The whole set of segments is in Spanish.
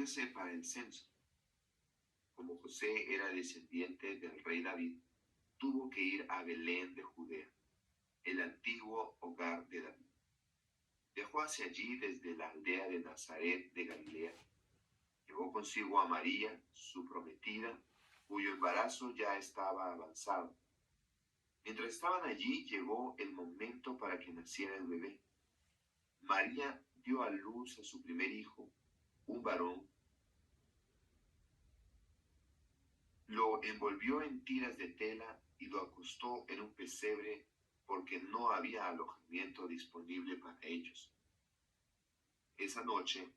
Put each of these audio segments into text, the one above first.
irse para el censo. Como José era descendiente del rey David, tuvo que ir a Belén de Judea, el antiguo hogar de David. Viajó hacia allí desde la aldea de Nazaret de Galilea. Llevó consigo a María, su prometida, cuyo embarazo ya estaba avanzado. Mientras estaban allí, llegó el momento para que naciera el bebé. María dio a luz a su primer hijo, un varón. Lo envolvió en tiras de tela y lo acostó en un pesebre porque no había alojamiento disponible para ellos. Esa noche,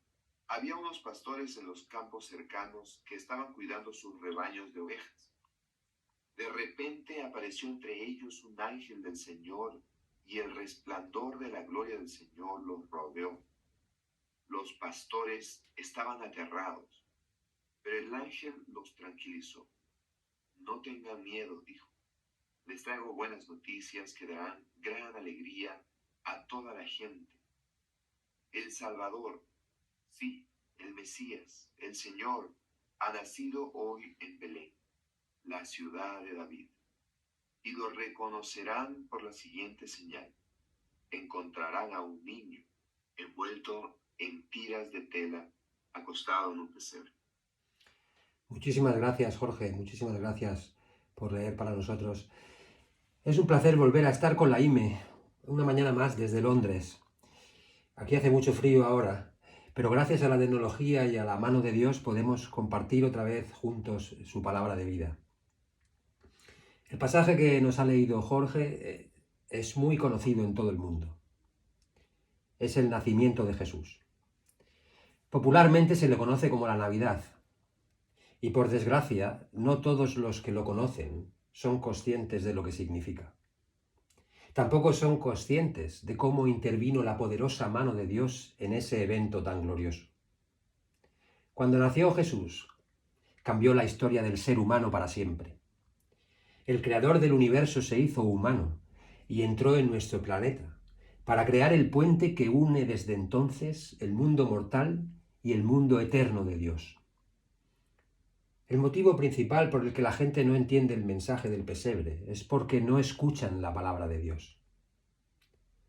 había unos pastores en los campos cercanos que estaban cuidando sus rebaños de ovejas. De repente apareció entre ellos un ángel del Señor y el resplandor de la gloria del Señor los rodeó. Los pastores estaban aterrados, pero el ángel los tranquilizó. No tengan miedo, dijo. Les traigo buenas noticias que darán gran alegría a toda la gente. El Salvador, sí, el Mesías, el Señor, ha nacido hoy en Belén, la ciudad de David. Y lo reconocerán por la siguiente señal. Encontrarán a un niño envuelto en tiras de tela, acostado en un pesebre. Muchísimas gracias, Jorge. Muchísimas gracias por leer para nosotros. Es un placer volver a estar con la IME, una mañana más desde Londres. Aquí hace mucho frío ahora, pero gracias a la tecnología y a la mano de Dios podemos compartir otra vez juntos su palabra de vida. El pasaje que nos ha leído Jorge es muy conocido en todo el mundo. Es el nacimiento de Jesús. Popularmente se le conoce como la Navidad. Y por desgracia, no todos los que lo conocen son conscientes de lo que significa. Tampoco son conscientes de cómo intervino la poderosa mano de Dios en ese evento tan glorioso. Cuando nació Jesús, cambió la historia del ser humano para siempre. El creador del universo se hizo humano y entró en nuestro planeta para crear el puente que une desde entonces el mundo mortal y el mundo eterno de Dios. El motivo principal por el que la gente no entiende el mensaje del pesebre es porque no escuchan la palabra de Dios.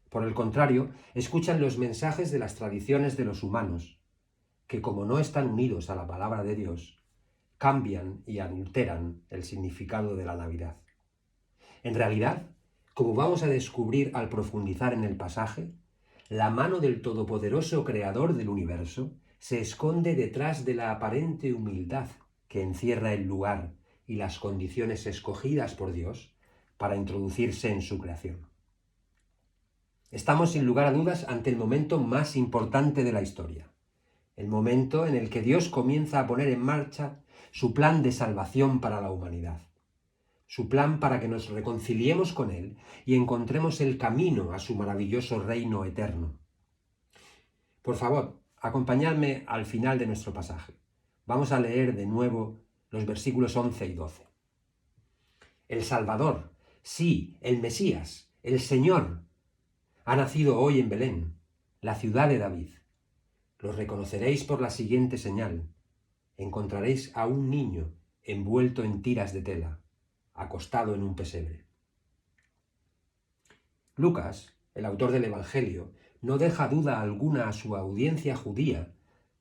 Por el contrario, escuchan los mensajes de las tradiciones de los humanos, que como no están unidos a la palabra de Dios, cambian y adulteran el significado de la Navidad. En realidad, como vamos a descubrir al profundizar en el pasaje, la mano del todopoderoso creador del universo se esconde detrás de la aparente humildad que encierra el lugar y las condiciones escogidas por Dios para introducirse en su creación. Estamos sin lugar a dudas ante el momento más importante de la historia, el momento en el que Dios comienza a poner en marcha su plan de salvación para la humanidad, su plan para que nos reconciliemos con Él y encontremos el camino a su maravilloso reino eterno. Por favor, acompañadme al final de nuestro pasaje. Vamos a leer de nuevo los versículos 11 y 12. El Salvador, sí, el Mesías, el Señor, ha nacido hoy en Belén, la ciudad de David. Lo reconoceréis por la siguiente señal. Encontraréis a un niño envuelto en tiras de tela, acostado en un pesebre. Lucas, el autor del Evangelio, no deja duda alguna a su audiencia judía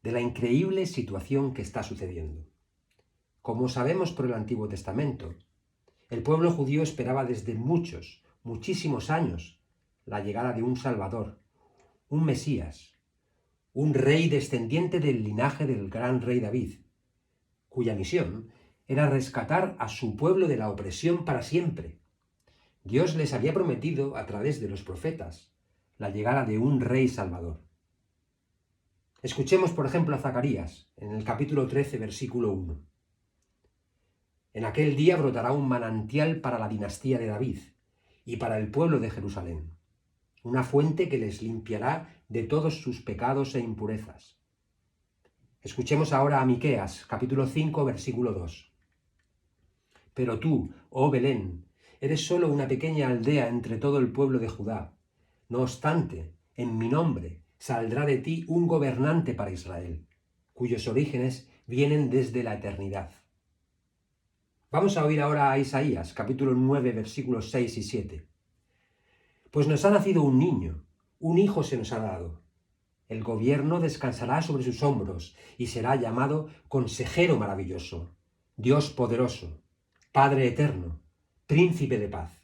de la increíble situación que está sucediendo. Como sabemos por el Antiguo Testamento, el pueblo judío esperaba desde muchísimos años, la llegada de un Salvador, un Mesías, un rey descendiente del linaje del gran rey David, cuya misión era rescatar a su pueblo de la opresión para siempre. Dios les había prometido, a través de los profetas, la llegada de un rey salvador. Escuchemos, por ejemplo, a Zacarías, en el capítulo 13, versículo 1. En aquel día brotará un manantial para la dinastía de David y para el pueblo de Jerusalén, una fuente que les limpiará de todos sus pecados e impurezas. Escuchemos ahora a Miqueas, capítulo 5, versículo 2. Pero tú, oh Belén, eres solo una pequeña aldea entre todo el pueblo de Judá. No obstante, en mi nombre saldrá de ti un gobernante para Israel. cuyos orígenes vienen desde la eternidad. Vamos a oír ahora a Isaías, capítulo 9, versículos 6 y 7. Pues nos ha nacido un niño, un hijo se nos ha dado. El gobierno descansará sobre sus hombros y será llamado Consejero Maravilloso, Dios Poderoso, Padre Eterno, Príncipe de Paz.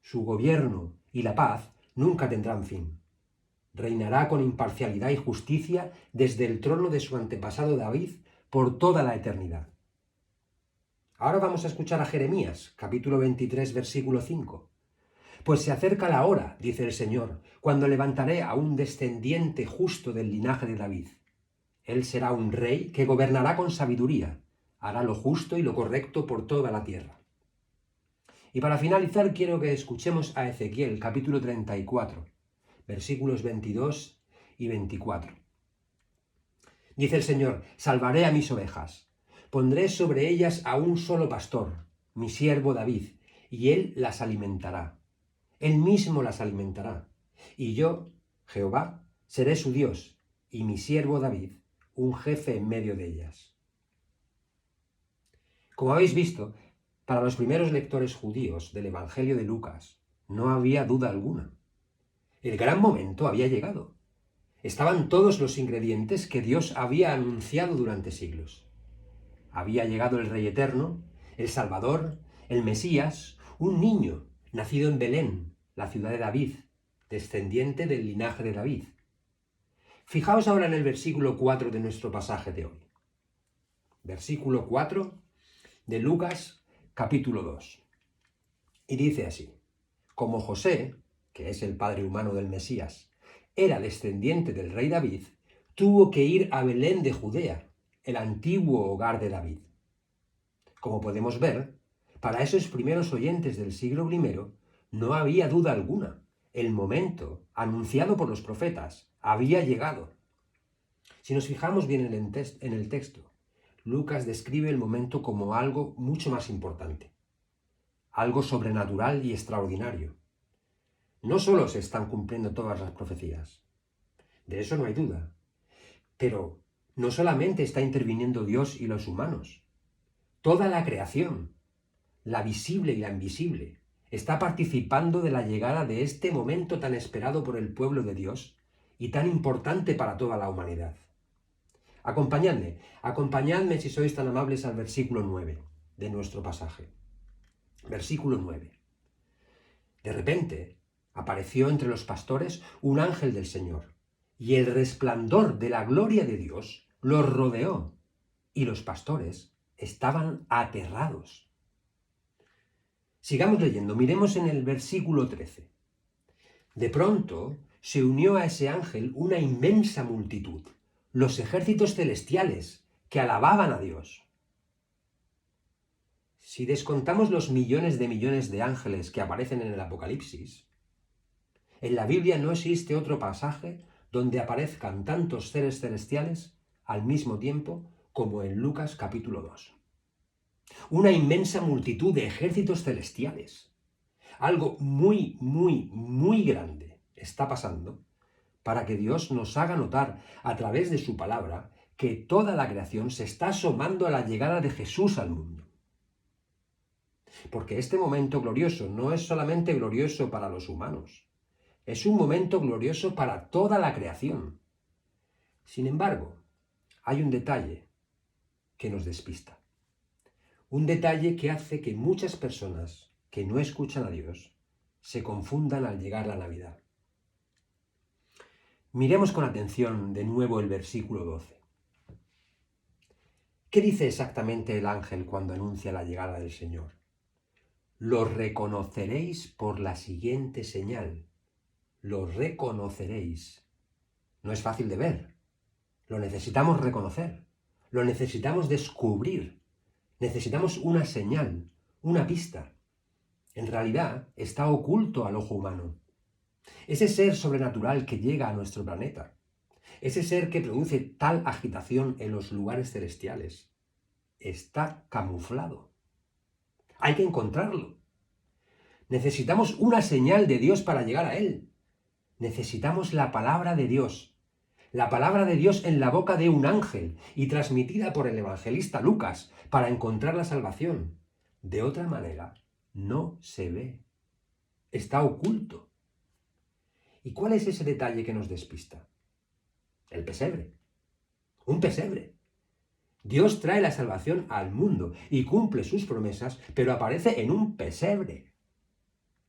Su gobierno y la paz nunca tendrán fin. Reinará con imparcialidad y justicia desde el trono de su antepasado David por toda la eternidad. Ahora vamos a escuchar a Jeremías, capítulo 23, versículo 5. Pues se acerca la hora, dice el Señor, cuando levantaré a un descendiente justo del linaje de David. Él será un rey que gobernará con sabiduría, hará lo justo y lo correcto por toda la tierra. Y para finalizar quiero que escuchemos a Ezequiel, capítulo 34, versículos 22 y 24. Dice el Señor, salvaré a mis ovejas, pondré sobre ellas a un solo pastor, mi siervo David, y él las alimentará. Él mismo las alimentará. Y yo, Jehová, seré su Dios, y mi siervo David, un jefe en medio de ellas. Como habéis visto, para los primeros lectores judíos del Evangelio de Lucas, no había duda alguna. El gran momento había llegado. Estaban todos los ingredientes que Dios había anunciado durante siglos. Había llegado el Rey Eterno, el Salvador, el Mesías, un niño nacido en Belén, la ciudad de David, descendiente del linaje de David. Fijaos ahora en el versículo 4 de nuestro pasaje de hoy. Versículo 4 de Lucas, capítulo 2. Y dice así: como José, que es el padre humano del Mesías, era descendiente del rey David, tuvo que ir a Belén de Judea, el antiguo hogar de David. Como podemos ver, para esos primeros oyentes del siglo I no había duda alguna. El momento, anunciado por los profetas, había llegado. Si nos fijamos bien en el texto, Lucas describe el momento como algo mucho más importante, algo sobrenatural y extraordinario. No solo se están cumpliendo todas las profecías, de eso no hay duda, pero no solamente está interviniendo Dios y los humanos, toda la creación, la visible y la invisible, está participando de la llegada de este momento tan esperado por el pueblo de Dios y tan importante para toda la humanidad. Acompañadme si sois tan amables al versículo 9 de nuestro pasaje. Versículo 9. De repente apareció entre los pastores un ángel del Señor, y el resplandor de la gloria de Dios los rodeó, y los pastores estaban aterrados. Sigamos leyendo, miremos en el versículo 13. De pronto se unió a ese ángel una inmensa multitud, los ejércitos celestiales, que alababan a Dios. Si descontamos los millones de ángeles que aparecen en el Apocalipsis, en la Biblia no existe otro pasaje donde aparezcan tantos seres celestiales al mismo tiempo como en Lucas capítulo 2. Una inmensa multitud de ejércitos celestiales. Algo muy, muy, muy grande está pasando para que Dios nos haga notar a través de su palabra que toda la creación se está asomando a la llegada de Jesús al mundo. Porque este momento glorioso no es solamente glorioso para los humanos, es un momento glorioso para toda la creación. Sin embargo, hay un detalle que nos despista. Un detalle que hace que muchas personas que no escuchan a Dios se confundan al llegar la Navidad. Miremos con atención de nuevo el versículo 12. ¿Qué dice exactamente el ángel cuando anuncia la llegada del Señor? Lo reconoceréis por la siguiente señal. Lo reconoceréis. No es fácil de ver. Lo necesitamos reconocer. Lo necesitamos descubrir. Necesitamos una señal, una pista. En realidad está oculto al ojo humano. Ese ser sobrenatural que llega a nuestro planeta, ese ser que produce tal agitación en los lugares celestiales, está camuflado. Hay que encontrarlo. Necesitamos una señal de Dios para llegar a él. Necesitamos la palabra de Dios, la palabra de Dios en la boca de un ángel y transmitida por el evangelista Lucas para encontrar la salvación. De otra manera, no se ve. Está oculto. ¿Y cuál es ese detalle que nos despista? El pesebre. Un pesebre. Dios trae la salvación al mundo y cumple sus promesas, pero aparece en un pesebre.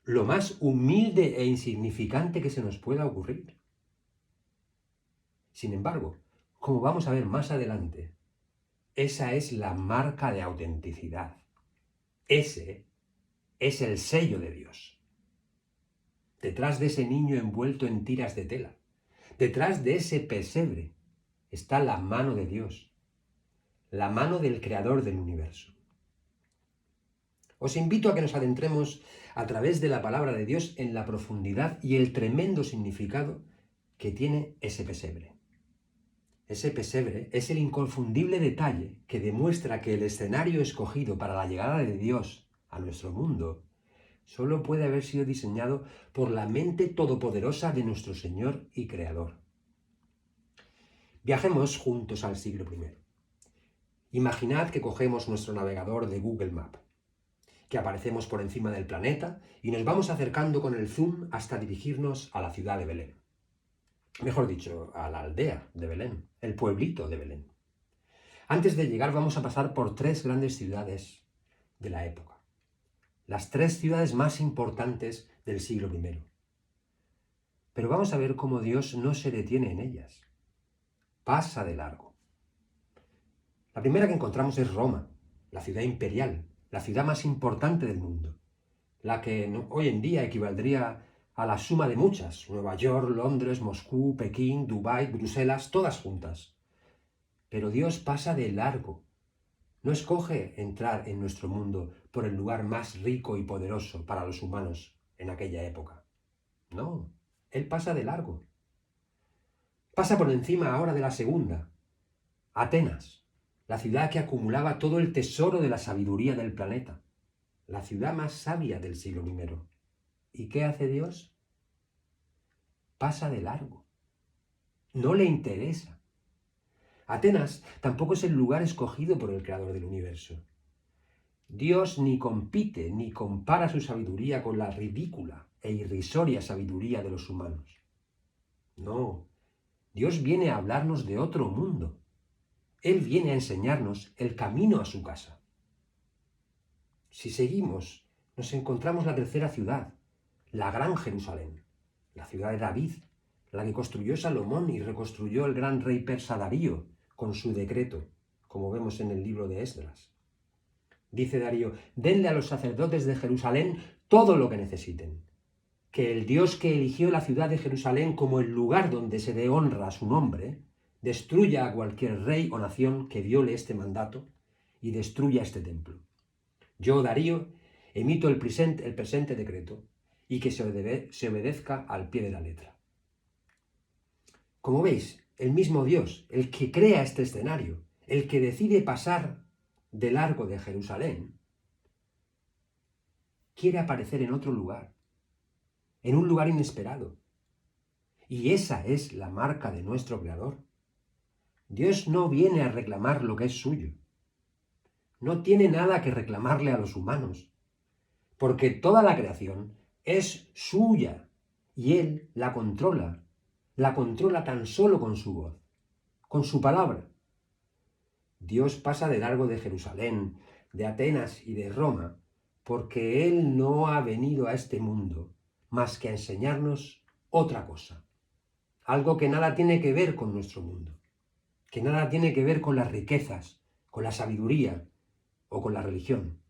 Lo más humilde e insignificante que se nos pueda ocurrir. Sin embargo, como vamos a ver más adelante, esa es la marca de autenticidad. Ese es el sello de Dios. Detrás de ese niño envuelto en tiras de tela, detrás de ese pesebre, está la mano de Dios, la mano del Creador del universo. Os invito a que nos adentremos a través de la palabra de Dios en la profundidad y el tremendo significado que tiene ese pesebre. Ese pesebre es el inconfundible detalle que demuestra que el escenario escogido para la llegada de Dios a nuestro mundo solo puede haber sido diseñado por la mente todopoderosa de nuestro Señor y Creador. Viajemos juntos al siglo I. Imaginad que cogemos nuestro navegador de Google Maps, que aparecemos por encima del planeta y nos vamos acercando con el zoom hasta dirigirnos a la ciudad de Belén. Mejor dicho, a la aldea de Belén, el pueblito de Belén. Antes de llegar vamos a pasar por 3 grandes ciudades de la época. Las 3 ciudades más importantes del siglo I. Pero vamos a ver cómo Dios no se detiene en ellas. Pasa de largo. La primera que encontramos es Roma, la ciudad imperial, la ciudad más importante del mundo, la que hoy en día equivaldría a la suma de muchas: Nueva York, Londres, Moscú, Pekín, Dubái, Bruselas, todas juntas. Pero Dios pasa de largo. No escoge entrar en nuestro mundo por el lugar más rico y poderoso para los humanos en aquella época. No, Él pasa de largo. Pasa por encima ahora de la segunda, Atenas, la ciudad que acumulaba todo el tesoro de la sabiduría del planeta, la ciudad más sabia del siglo I. ¿Y qué hace Dios? Pasa de largo. No le interesa. Atenas tampoco es el lugar escogido por el Creador del universo. Dios ni compite ni compara su sabiduría con la ridícula e irrisoria sabiduría de los humanos. No, Dios viene a hablarnos de otro mundo. Él viene a enseñarnos el camino a su casa. Si seguimos, nos encontramos la tercera ciudad, la Gran Jerusalén, la ciudad de David, la que construyó Salomón y reconstruyó el gran rey persa Darío con su decreto, como vemos en el libro de Esdras. Dice Darío: denle a los sacerdotes de Jerusalén todo lo que necesiten. Que el Dios que eligió la ciudad de Jerusalén como el lugar donde se dé honra a su nombre, destruya a cualquier rey o nación que viole este mandato y destruya este templo. Yo, Darío, emito el presente decreto y que se obedezca al pie de la letra. Como veis, el mismo Dios, el que crea este escenario, el que decide pasar de largo de Jerusalén, quiere aparecer en otro lugar, en un lugar inesperado. Y esa es la marca de nuestro Creador. Dios no viene a reclamar lo que es suyo. No tiene nada que reclamarle a los humanos, porque toda la creación es suya y Él la controla tan solo con su voz, con su palabra. Dios pasa de largo de Jerusalén, de Atenas y de Roma, porque Él no ha venido a este mundo más que a enseñarnos otra cosa, algo que nada tiene que ver con nuestro mundo, que nada tiene que ver con las riquezas, con la sabiduría o con la religión.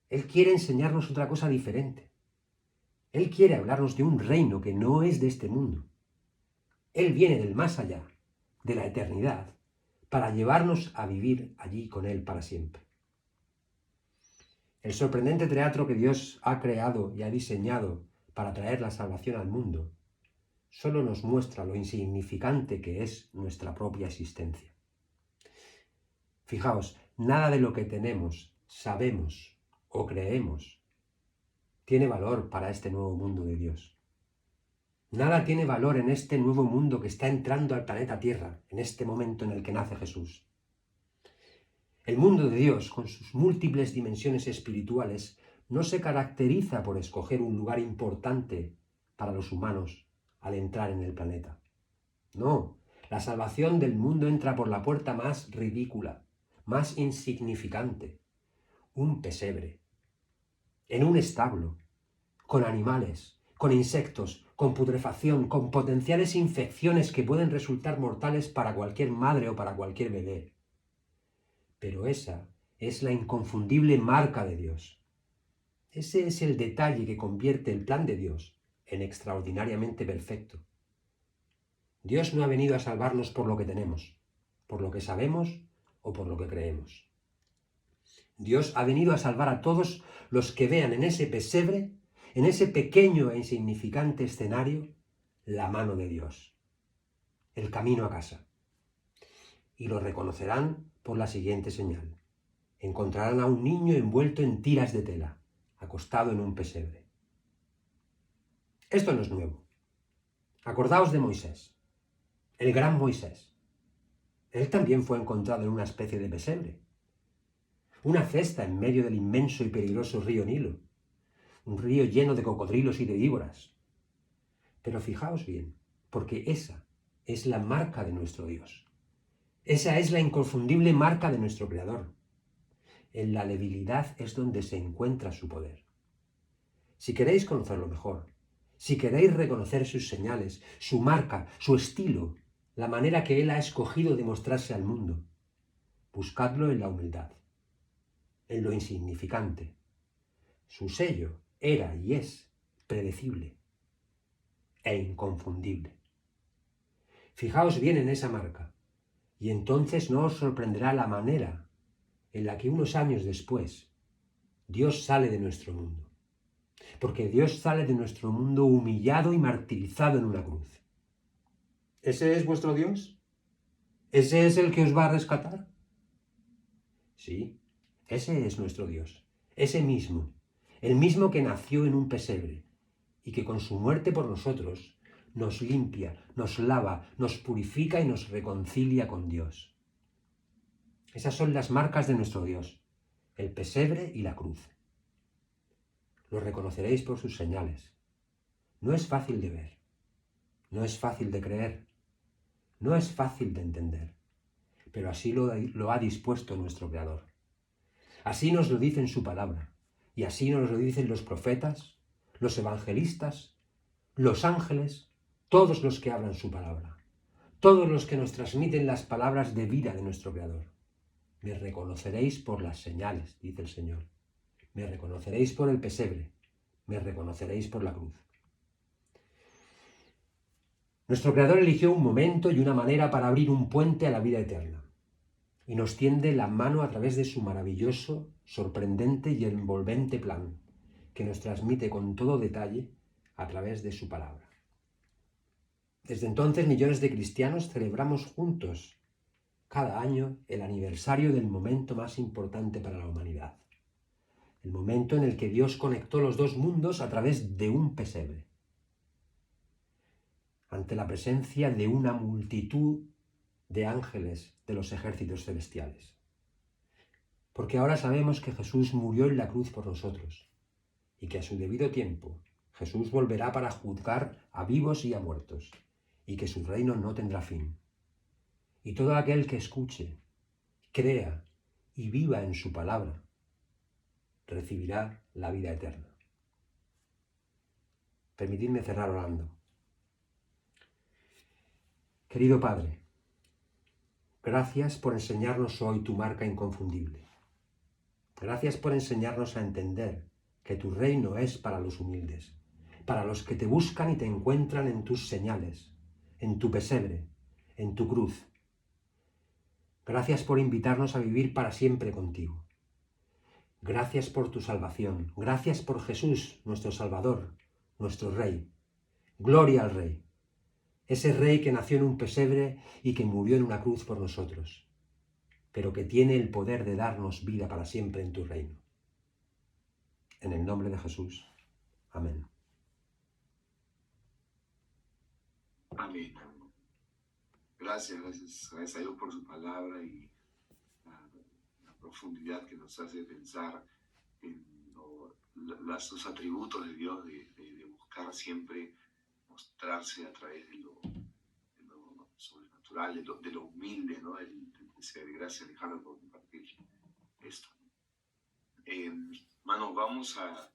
Él quiere enseñarnos otra cosa diferente. Él quiere hablarnos de un reino que no es de este mundo. Él viene del más allá, de la eternidad, para llevarnos a vivir allí con Él para siempre. El sorprendente teatro que Dios ha creado y ha diseñado para traer la salvación al mundo solo nos muestra lo insignificante que es nuestra propia existencia. Fijaos, nada de lo que tenemos, sabemos o creemos tiene valor para este nuevo mundo de Dios. Nada tiene valor en este nuevo mundo que está entrando al planeta Tierra, en este momento en el que nace Jesús. El mundo de Dios, con sus múltiples dimensiones espirituales, no se caracteriza por escoger un lugar importante para los humanos al entrar en el planeta. No, la salvación del mundo entra por la puerta más ridícula, más insignificante, un pesebre, en un establo, con animales, con insectos, con putrefacción, con potenciales infecciones que pueden resultar mortales para cualquier madre o para cualquier bebé. Pero esa es la inconfundible marca de Dios. Ese es el detalle que convierte el plan de Dios en extraordinariamente perfecto. Dios no ha venido a salvarnos por lo que tenemos, por lo que sabemos o por lo que creemos. Dios ha venido a salvar a todos los que vean en ese pesebre, en ese pequeño e insignificante escenario, la mano de Dios, el camino a casa. Y lo reconocerán por la siguiente señal. Encontrarán a un niño envuelto en tiras de tela, acostado en un pesebre. Esto no es nuevo. Acordaos de Moisés, el gran Moisés. Él también fue encontrado en una especie de pesebre. Una cesta en medio del inmenso y peligroso río Nilo, un río lleno de cocodrilos y de víboras. Pero fijaos bien, porque esa es la marca de nuestro Dios. Esa es la inconfundible marca de nuestro Creador. En la debilidad es donde se encuentra su poder. Si queréis conocerlo mejor, si queréis reconocer sus señales, su marca, su estilo, la manera que Él ha escogido de mostrarse al mundo, buscadlo en la humildad, en lo insignificante. Su sello era y es predecible e inconfundible. Fijaos bien en esa marca, y entonces no os sorprenderá la manera en la que unos años después Dios sale de nuestro mundo. Porque Dios sale de nuestro mundo humillado y martirizado en una cruz. ¿Ese es vuestro Dios? ¿Ese es el que os va a rescatar? Sí, ese es nuestro Dios, ese mismo, el mismo que nació en un pesebre y que con su muerte por nosotros nos limpia, nos lava, nos purifica y nos reconcilia con Dios. Esas son las marcas de nuestro Dios, el pesebre y la cruz. Lo reconoceréis por sus señales. No es fácil de ver, no es fácil de creer, no es fácil de entender, pero así lo ha dispuesto nuestro Creador. Así nos lo dice en su palabra, y así nos lo dicen los profetas, los evangelistas, los ángeles, todos los que hablan su palabra, todos los que nos transmiten las palabras de vida de nuestro Creador. Me reconoceréis por las señales, dice el Señor. Me reconoceréis por el pesebre, me reconoceréis por la cruz. Nuestro Creador eligió un momento y una manera para abrir un puente a la vida eterna, y nos tiende la mano a través de su maravilloso, sorprendente y envolvente plan, que nos transmite con todo detalle a través de su palabra. Desde entonces, millones de cristianos celebramos juntos cada año el aniversario del momento más importante para la humanidad, el momento en el que Dios conectó los dos mundos a través de un pesebre, ante la presencia de una multitud de ángeles de los ejércitos celestiales. Porque ahora sabemos que Jesús murió en la cruz por nosotros y que a su debido tiempo Jesús volverá para juzgar a vivos y a muertos y que su reino no tendrá fin. Y todo aquel que escuche, crea y viva en su palabra recibirá la vida eterna. Permitidme cerrar orando. Querido Padre, gracias por enseñarnos hoy tu marca inconfundible. Gracias por enseñarnos a entender que tu reino es para los humildes, para los que te buscan y te encuentran en tus señales, en tu pesebre, en tu cruz. Gracias por invitarnos a vivir para siempre contigo. Gracias por tu salvación. Gracias por Jesús, nuestro Salvador, nuestro Rey. Gloria al Rey. Ese Rey que nació en un pesebre y que murió en una cruz por nosotros, pero que tiene el poder de darnos vida para siempre en tu reino. En el nombre de Jesús. Amén. Amén. Gracias a Dios por su palabra y la profundidad que nos hace pensar en los atributos de Dios, de buscar siempre mostrarse a través de lo sobrenatural, de lo humilde, ¿no? Del ser. Gracias, Alejandro, por compartir esto. Hermanos, vamos a